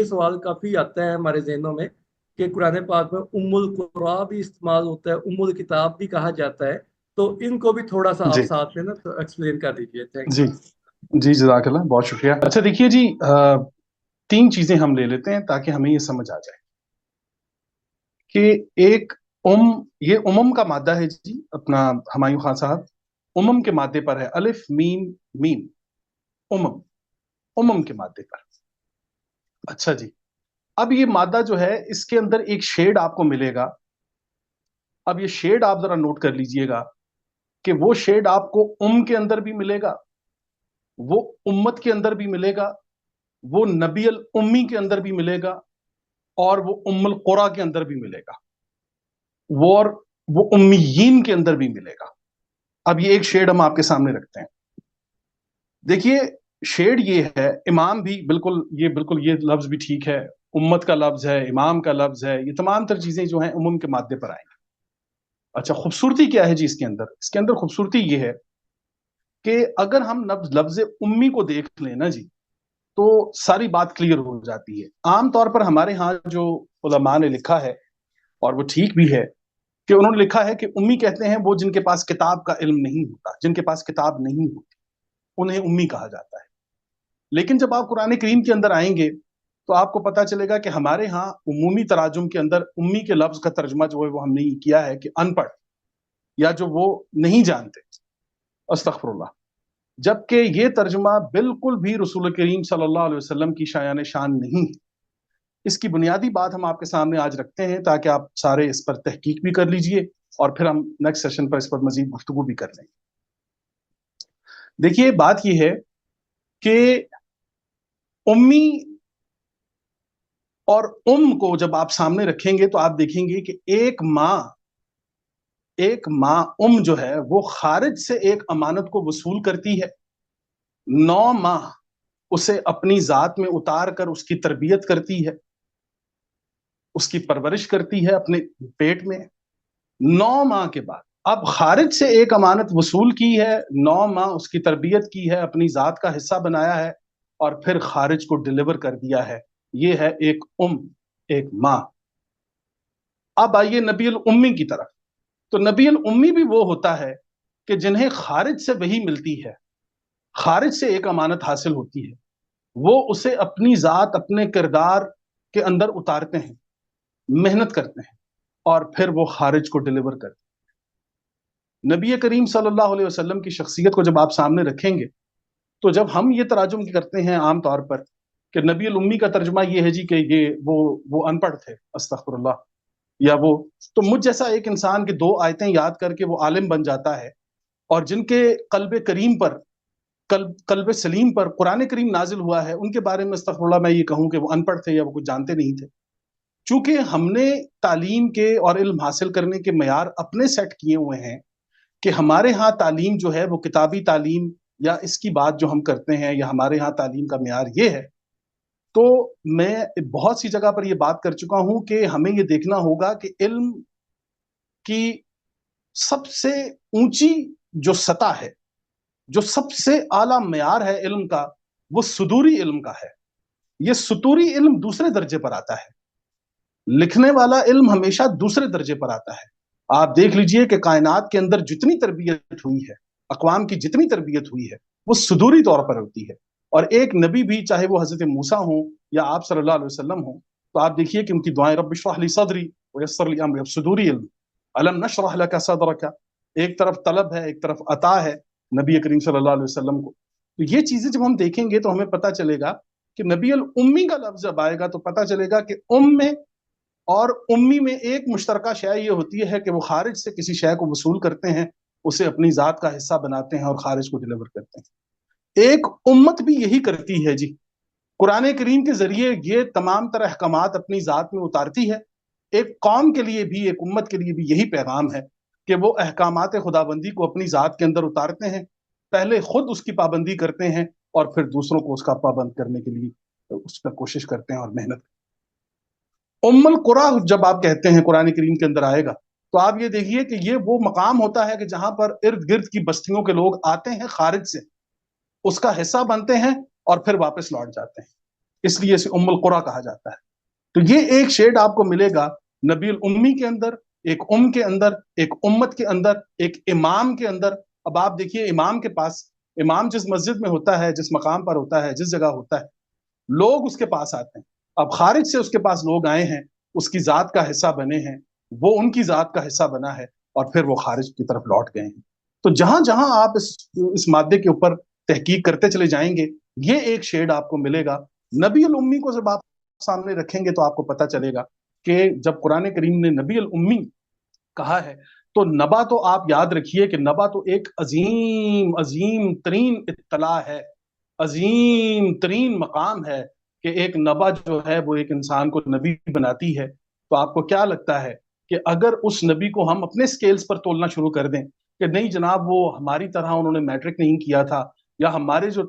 ये सवाल काफी आता है हमारे जहनों में कि कुरान पाक में उम्मुल कुरा भी इस्तेमाल होता है, उम्मुल किताब भी कहा जाता है। तो इनको भी थोड़ा सा आप जी साथ में ना तो एक्सप्लेन कर दीजिए। थैंक जी जी, जज़ाकल्लाह, बहुत शुक्रिया। अच्छा देखिए जी, तीन चीजें हम ले लेते हैं ताकि हमें ये समझ आ जाए कि एक ये उमम का मादा है जी, अपना हमायूं खान साहब उमम के मादे पर है, अलिफ मीम मीम, उमम, उमम के मादे पर। अच्छा जी, अब ये मादा जो है इसके अंदर एक शेड आपको मिलेगा। अब ये शेड आप जरा नोट कर लीजिएगा कि वो शेड आपको के अंदर भी मिलेगा, वो उम्मत के अंदर भी मिलेगा, वो नबी अल उम्मी के अंदर भी मिलेगा, और वो उम्मुल कुरा के अंदर भी मिलेगा, और वो उम्मीयीन के अंदर भी मिलेगा। अब ये एक शेड हम आपके सामने रखते हैं। देखिए शेड ये है, इमाम भी बिल्कुल, ये बिल्कुल ये लफ्ज भी ठीक है, उम्मत का लफ्ज है, इमाम का लफ्ज है, ये तमाम तर चीजें जो हैं उम्म के मादे पर आएंगी। अच्छा, खूबसूरती क्या है जी इसके अंदर खूबसूरती ये है कि अगर हम लफ्ज उम्मी को देख लें ना जी, तो सारी बात क्लियर हो जाती है। आमतौर पर हमारे यहाँ जो उलमा ने लिखा है, और वो ठीक भी है, कि उन्होंने लिखा है कि उम्मी कहते हैं वो जिनके पास किताब का इल्म नहीं होता, जिनके पास किताब नहीं होती, उन्हें उम्मी कहा जाता है। लेकिन जब आप कुरान करीम के अंदर आएंगे तो आपको पता चलेगा कि हमारे यहाँ उमूमी तराजुम के अंदर उम्मी के लफ्ज का तर्जुमा जो है वो हमने ये किया है कि अनपढ़, या जो वो नहीं जानते, अस्तगफिरुल्लाह। जबकि ये तर्जुमा बिल्कुल भी रसूल करीम सल्लल्लाहु अलैहि वसल्लम की शायान शान नहीं है। इसकी बुनियादी बात हम आपके सामने आज रखते हैं ताकि आप सारे इस पर तहकीक भी कर लीजिए, और फिर हम नेक्स्ट सेशन पर इस पर मजीद गुफ्तगू भी कर लेंगे। देखिए बात यह है कि उम्मी और को जब आप सामने रखेंगे तो आप देखेंगे कि एक माँ जो है वो खारिज से एक अमानत को वसूल करती है, 9 माह उसे अपनी जात में उतार कर उसकी तरबियत करती है, उसकी परवरिश करती है अपने पेट में। 9 माह के बाद अब खारिज से एक अमानत वसूल की है, 9 माह उसकी तरबियत की है, अपनी जात का हिस्सा बनाया है, और फिर खारिज को डिलीवर कर दिया है। ये है एक माँ। अब आइए नबी अल उम्मी की तरफ। तो नबी अल उम्मी भी वो होता है कि जिन्हें खारिज से वही मिलती है, खारिज से एक अमानत हासिल होती है, वो उसे अपनी जात, अपने किरदार के अंदर उतारते हैं, मेहनत करते हैं, और फिर वो खारिज को डिलीवर करते हैं। नबी करीम सल्लल्लाहु अलैहि वसल्लम की शख्सियत को जब आप सामने रखेंगे तो जब हम ये तराजुम करते हैं आम तौर पर कि नबी अल उम्मी का तर्जुमा ये है जी कि ये वो अनपढ़ थे, अस्तगफिरुल्लाह, या वो, तो मुझ जैसा एक इंसान के 2 आयतें याद करके वो आलिम बन जाता है, और जिनके कल्ब करीम पर, कल्ब सलीम पर कुरान करीम नाजिल हुआ है, उनके बारे में अस्तगफिरुल्लाह मैं ये कहूं कि वो अनपढ़ थे या वो कुछ जानते नहीं थे। चूंकि हमने तालीम के और इल्म हासिल करने के मयार अपने सेट किए हुए हैं कि हमारे यहाँ तालीम जो है वो किताबी तालीम, या इसकी बात जो हम करते हैं, या हमारे यहाँ तालीम का मयार ये है, तो मैं बहुत सी जगह पर ये बात कर चुका हूं कि हमें ये देखना होगा कि इल्म की सबसे ऊंची जो सतह है, जो सबसे आला मयार है इल्म का, वो सुदूरी इल्म का है। ये सुतूरी इल्म दूसरे दर्जे पर आता है, लिखने वाला इल्म हमेशा दूसरे दर्जे पर आता है। आप देख लीजिए कि कायनात के अंदर जितनी तरबियत हुई है, अक़वाम की जितनी तरबियत हुई है, वो सुदूरी तौर पर होती है। और एक नबी भी, चाहे वो हजरत मूसा हो या आप सल्लल्लाहु अलैहि वसल्लम हो, तो आप देखिए कि उनकी दुआएं रब्बि इश्रह ली सदरी वयस्सिर ली अमरी, सुदूरी इल्म, अलम नशरह लका सदरका, एक तरफ तलब है, एक तरफ अता है नबी करीम सल्लल्लाहु अलैहि वसल्लम को। तो ये चीजें जब हम देखेंगे तो हमें पता चलेगा कि नबी अल उम्मी का लफ्ज जब आएगा तो पता चलेगा कि में और उम्मी में एक मुश्तरका शय ये होती है कि वो खारिज से किसी शय को वसूल करते हैं, उसे अपनी जात का हिस्सा बनाते हैं और खारिज को डिलीवर करते हैं। एक उम्मत भी यही करती है जी, कुरान करीम के जरिए ये तमाम तरह अहकामात अपनी जात में उतारती है। एक कौम के लिए भी, एक उम्मत के लिए भी यही पैगाम है कि वो अहकामात खुदाबंदी को अपनी जात के अंदर उतारते हैं, पहले खुद उसकी पाबंदी करते हैं, और फिर दूसरों को उसका पाबंद करने के लिए उस पर कोशिश करते हैं और मेहनत। उम्मुल कुरा जब आप कहते हैं कुरान करीम के अंदर आएगा, तो आप ये देखिए कि ये वो मकाम होता है कि जहां पर इर्द गिर्द की बस्तियों के लोग आते हैं खारिज से, उसका हिस्सा बनते हैं और फिर वापस लौट जाते हैं। اس لیے اسے ام القرا کہا جاتا ہے. تو یہ ایک شیڈ آپ کو ملے گا نبی الامی کے اندر، ایک کے اندر، ایک امت کے اندر، ایک امام کے اندر. اب آپ دیکھیے امام کے پاس، امام جس مسجد میں ہوتا ہے، جس مقام پر ہوتا ہے، جس جگہ ہوتا ہے، لوگ اس کے پاس آتے ہیں. اب خارج سے اس کے پاس لوگ آئے ہیں، اس کی ذات کا حصہ بنے ہیں، وہ ان کی ذات کا حصہ بنا ہے، اور پھر وہ خارج کی طرف لوٹ گئے ہیں. تو جہاں جہاں آپ اس مادے کے اوپر تحقیق کرتے چلے جائیں گے، یہ ایک شیڈ آپ کو ملے گا. نبی الامی کو جب آپ سامنے رکھیں گے تو آپ کو پتہ چلے گا کہ جب قرآن کریم نے نبی الامی کہا ہے تو نبا تو آپ یاد رکھیے کہ نبا تو ایک عظیم عظیم ترین اطلاع ہے، عظیم ترین مقام ہے کہ ایک نبا جو ہے وہ ایک انسان کو نبی بناتی ہے. تو آپ کو کیا لگتا ہے کہ اگر اس نبی کو ہم اپنے سکیلز پر تولنا شروع کر دیں کہ نہیں جناب وہ ہماری طرح انہوں نے میٹرک نہیں کیا تھا، یا ہمارے جو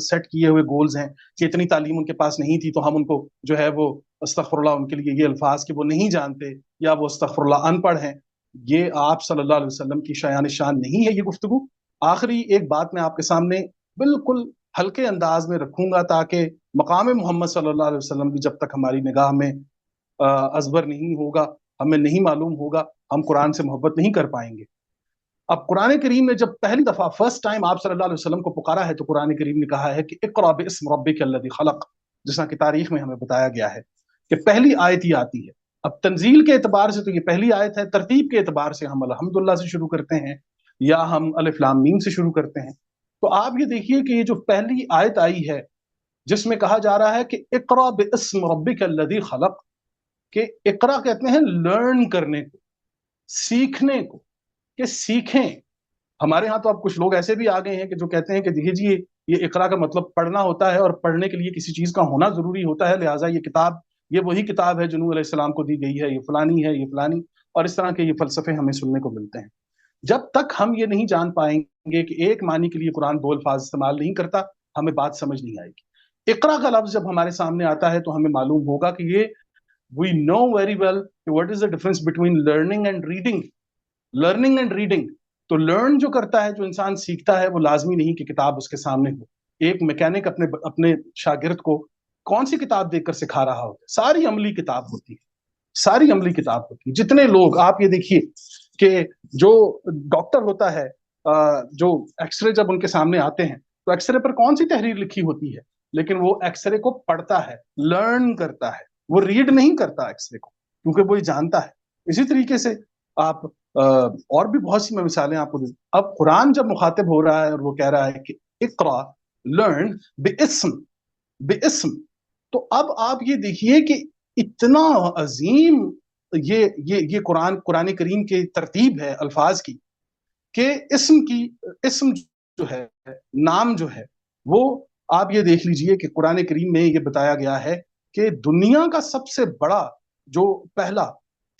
سیٹ کیے ہوئے گولز ہیں کہ اتنی تعلیم ان کے پاس نہیں تھی تو ہم ان کو جو ہے وہ استغفر اللہ، ان کے لیے یہ الفاظ کہ وہ نہیں جانتے یا وہ استغفر اللہ ان پڑھ ہیں، یہ آپ صلی اللہ علیہ وسلم کی شایان شان نہیں ہے یہ گفتگو. آخری ایک بات میں آپ کے سامنے بالکل ہلکے انداز میں رکھوں گا تاکہ مقام محمد صلی اللہ علیہ وسلم بھی جب تک ہماری نگاہ میں ازبر نہیں ہوگا، ہمیں نہیں معلوم ہوگا، ہم قرآن سے محبت نہیں کر پائیں گے. اب قرآن کریم نے جب پہلی دفعہ فرسٹ ٹائم آپ صلی اللہ علیہ وسلم کو پکارا ہے تو قرآن کریم نے کہا ہے کہ اقرأ باسم ربک الذی خلق، جس طرح کی تاریخ میں ہمیں بتایا گیا ہے کہ پہلی آیت ہی آتی ہے. اب تنزیل کے اعتبار سے تو یہ پہلی آیت ہے، ترتیب کے اعتبار سے ہم الحمدللہ سے شروع کرتے ہیں یا ہم الف لام میم سے شروع کرتے ہیں. تو آپ یہ دیکھیے کہ یہ جو پہلی آیت آئی ہے جس میں کہا جا رہا ہے کہ اقرأ باسم ربک الذی خلق، کہ اقرا کہتے ہیں لرن کرنے کو، سیکھنے کو، کہ سیکھیں. ہمارے ہاں تو اب کچھ لوگ ایسے بھی آ گئے ہیں کہ جو کہتے ہیں کہ دیکھیے جی یہ اقرا کا مطلب پڑھنا ہوتا ہے اور پڑھنے کے لیے کسی چیز کا ہونا ضروری ہوتا ہے، لہٰذا یہ کتاب، یہ وہی کتاب ہے جو نوح علیہ السلام کو دی گئی ہے، یہ فلانی ہے، یہ فلانی، اور اس طرح کے یہ فلسفے ہمیں سننے کو ملتے ہیں. جب تک ہم یہ نہیں جان پائیں گے کہ ایک معنی کے لیے قرآن دو الفاظ استعمال نہیں کرتا، ہمیں بات سمجھ نہیں آئے گی. اقرا کا لفظ جب ہمارے سامنے آتا ہے تو ہمیں معلوم ہوگا کہ یہ we know very well what is the difference between learning and reading. learning and reading تو لرن جو کرتا ہے، جو انسان سیکھتا ہے، وہ لازمی نہیں کہ کتاب اس کے سامنے ہو. ایک میکینک اپنے شاگرد کو کون سی کتاب دیکھ کر سکھا رہا ہوتا ہے؟ ساری عملی کتاب ہوتی ہے، ساری عملی کتاب ہوتی ہے. جتنے لوگ آپ یہ دیکھیے کہ جو ڈاکٹر ہوتا ہے، جو ایکس رے جب ان کے سامنے آتے ہیں تو ایکس رے پر کون سی تحریر لکھی ہوتی ہے، لیکن وہ ایکس رے کو پڑھتا ہے، لرن کرتا ہے، وہ ریڈ نہیں کرتا ایکس رے کو کیونکہ وہ یہ جانتا ہے. اسی طریقے سے آپ اور بھی بہت سی میں مثالیں آپ کو دوں. اب قرآن جب مخاطب ہو رہا ہے اور وہ کہہ رہا ہے کہ اقرا لرن باسم، باسم، تو اب آپ یہ دیکھیے کہ اتنا عظیم یہ قرآن کریم کی ترتیب ہے الفاظ کی کہ اسم جو ہے، نام جو ہے، وہ آپ یہ دیکھ لیجئے کہ قرآن کریم میں یہ بتایا گیا ہے کہ دنیا کا سب سے بڑا جو پہلا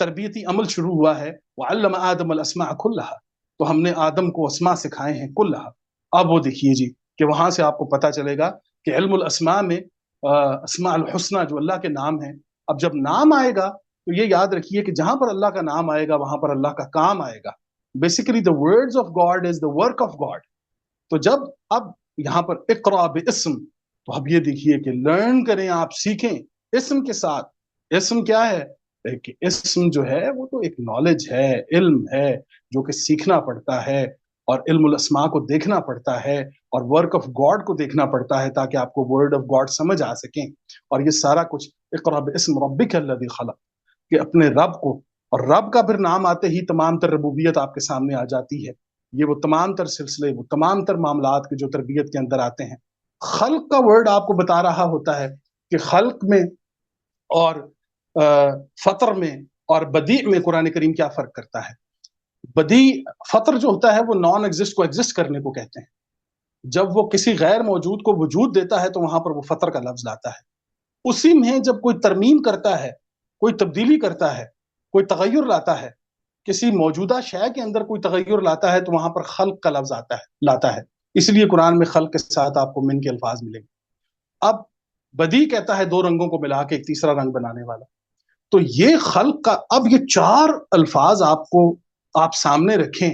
تربیتی عمل شروع ہوا ہے وَعَلَّمَ آدَمَ الْأَسْمَاءَ كُلَّهَا، تو ہم نے آدم کو اسماء سکھائے ہیں کلہا. اب وہ دیکھیے جی کہ وہاں سے آپ کو پتا چلے گا کہ علم الاسماء میں اسماء الحسنہ جو اللہ کے نام ہیں، اب جب نام آئے گا تو یہ یاد رکھیے کہ جہاں پر اللہ کا نام آئے گا وہاں پر اللہ کا کام آئے گا. Basically the words of God is the work of God. تو جب اب یہاں پر اقرا باسم، تو اب یہ دیکھیے کہ لرن کریں، آپ سیکھیں اسم کے ساتھ. اسم کیا ہے؟ کہ اسم جو ہے وہ تو ایک نالج ہے، علم ہے جو کہ سیکھنا پڑتا ہے، اور علم الاسماء کو دیکھنا پڑتا ہے، اور ورک آف گاڈ کو دیکھنا پڑتا ہے تاکہ آپ کو ورڈ آف گاڈ سمجھ آ سکیں. اور یہ سارا کچھ اقرا باسم ربک الذی خلق، کہ اپنے رب کو، اور رب کا پھر نام آتے ہی تمام تر ربوبیت آپ کے سامنے آ جاتی ہے. یہ وہ تمام تر سلسلے، وہ تمام تر معاملات کے جو تربیت کے اندر آتے ہیں. خلق کا ورڈ آپ کو بتا رہا ہوتا ہے کہ خلق میں اور فطر میں اور بدیع میں قرآن کریم کیا فرق کرتا ہے. بدیع، فطر جو ہوتا ہے وہ نان ایگزسٹ کو ایگزسٹ کرنے کو کہتے ہیں. جب وہ کسی غیر موجود کو وجود دیتا ہے تو وہاں پر وہ فطر کا لفظ لاتا ہے. اسی میں جب کوئی ترمیم کرتا ہے، کوئی تبدیلی کرتا ہے، کوئی تغیر لاتا ہے، کسی موجودہ شے کے اندر کوئی تغیر لاتا ہے تو وہاں پر خلق کا لفظ لاتا ہے. اس لیے قرآن میں خلق کے ساتھ آپ کو من کے الفاظ ملیں گے. اب بدیع کہتا ہے دو رنگوں کو ملا کے ایک تیسرا رنگ بنانے والا. تو یہ خلق کا، اب یہ چار الفاظ آپ سامنے رکھیں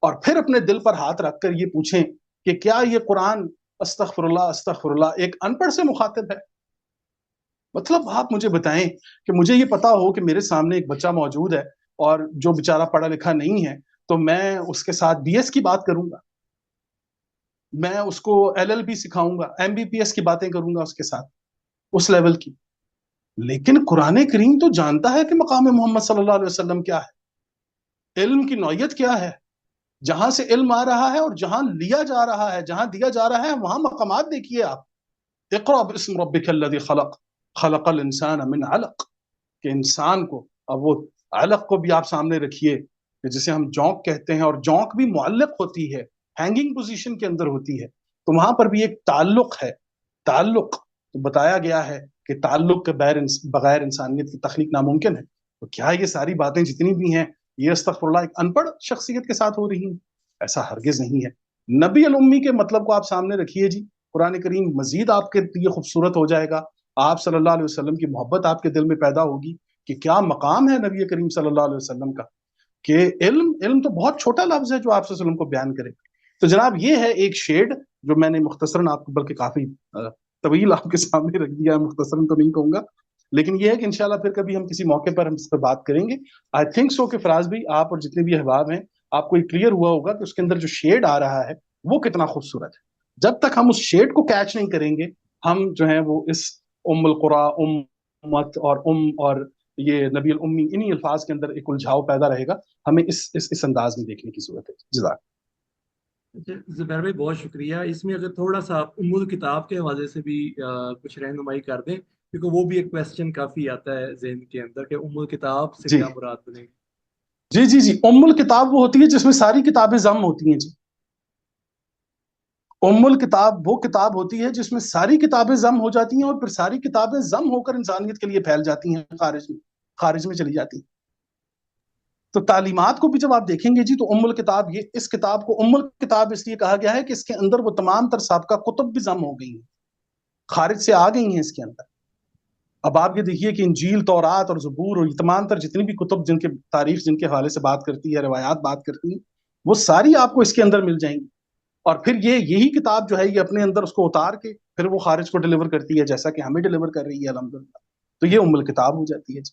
اور پھر اپنے دل پر ہاتھ رکھ کر یہ پوچھیں کہ کیا یہ قرآن استغفر اللہ استغفر اللہ ایک ان پڑھ سے مخاطب ہے؟ मतलब आप मुझे बताएं कि मुझे ये पता हो कि मेरे सामने एक बच्चा मौजूद है और जो बेचारा पढ़ा लिखा नहीं है, तो मैं उसके साथ बीएस की बात करूंगा, मैं उसको एलएलबी सिखाऊंगा, एमबीबीएस की बातें करूंगा उसके साथ, उस लेवल की। लेकिन कुरान करीम तो जानता है कि मकाम मोहम्मद सल्लल्लाहु अलैहि वसल्लम क्या है, इल्म की नौयत क्या है, जहां से इल्म आ रहा है और जहां लिया जा रहा है, जहां दिया जा रहा है, वहां मकामात देखिए आप। इक़रा बिस्म रब्बिकल्लज़ी खलक़, खलक़ल इंसान मिन अलक़, कि इंसान को, अब वो अलग को भी आप सामने रखिए कि जिसे हम जौंक कहते हैं, और जौंक भी मुअल्लक होती है, हैंगिंग पोजीशन के अंदर होती है, तो वहां पर भी एक ताल्लुक है। ताल्लुक तो बताया गया है कि ताल्लुक के बगैर इंसानियत की तख्लीक नामुमकिन है। तो क्या ये सारी बातें जितनी भी हैं, ये अस्तगफुरुल्लाह एक अनपढ़ शख्सियत के साथ हो रही हैं? ऐसा हरगिज नहीं है। नबी अल उम्मी के मतलब को आप सामने रखिए जी, कुरान करीम मजीद आपके लिए खूबसूरत हो जाएगा। आप सल्लल्लाहु अलैहि वसल्लम की मोहब्बत आपके दिल में पैदा होगी कि क्या मकाम है नबी करीम सल्लल्लाहु अलैहि वसल्लम का, कि इल्म इल्म तो बहुत छोटा लफ्ज है जो आप सल्लल्लाहु अलैहि वसल्लम को बयान करे। तो जनाब ये है एक शेड जो मैंने मुख्तसरन आपको, बल्कि काफी तवील आपके सामने रख दिया है, मुख्तसरन तो नहीं कहूंगा, लेकिन ये है कि इंशाल्लाह फिर कभी हम किसी मौके पर हम इस पर बात करेंगे। आई थिंक सो कि फराज भाई, आप और जितने भी अहबाब हैं, आपको ये क्लियर हुआ होगा कि उसके अंदर जो शेड आ रहा है वो कितना खूबसूरत है। जब तक हम उस शेड को कैच नहीं करेंगे, हम जो है वो इस उम्मुल कुरा, उम्मत और और ये नबी उम्मी, इन्हीं अल्फाज के अंदर एक उलझाव पैदा रहेगा। हमें इस अंदाज में देखने की जरूरत है। जज़ाक। अच्छा जुबैर भाई, बहुत शुक्रिया। इसमें अगर थोड़ा सा आप उम्मुल किताब के हवाले से भी कुछ रहनुमाई कर दें, क्योंकि वो भी एक क्वेश्चन काफी आता है जहन के अंदर कि उम्मुल किताब से जी क्या मुराद बनेगी। जी जी जी, उम्मुल किताब वो होती है जिसमें सारी किताबें जम होती हैं जी। उम्मुल किताब वो किताब होती है जिसमें सारी किताबें जम हो जाती हैं, और फिर सारी किताबें जम होकर इंसानियत के लिए फैल जाती हैं, खारिज में चली जाती हैं। तो तालीमात को भी जब आप देखेंगे जी, तो उम्मुल किताब, ये इस किताब को उम्मुल किताब इसलिए कहा गया है कि इसके अंदर वो तमाम तर साबका कुतुब भी जम हो गई हैं, खारिज से आ गई हैं इसके अंदर। अब आप ये देखिए कि इंजील, तौरात और ज़बूर और तमाम तर जितनी भी कुतुब जिनके तारीख, जिनके हवाले से बात करती है, रिवायात बात करती हैं, वो सारी आपको इसके अंदर मिल जाएंगी। और फिर ये यही किताब जो है, ये अपने अंदर उसको उतार के फिर वो खारिज को डिलीवर करती है, जैसा कि हमें डिलीवर कर रही है अल्हम्दुलिल्लाह। तो ये उम्मुल किताब हो जाती है जी।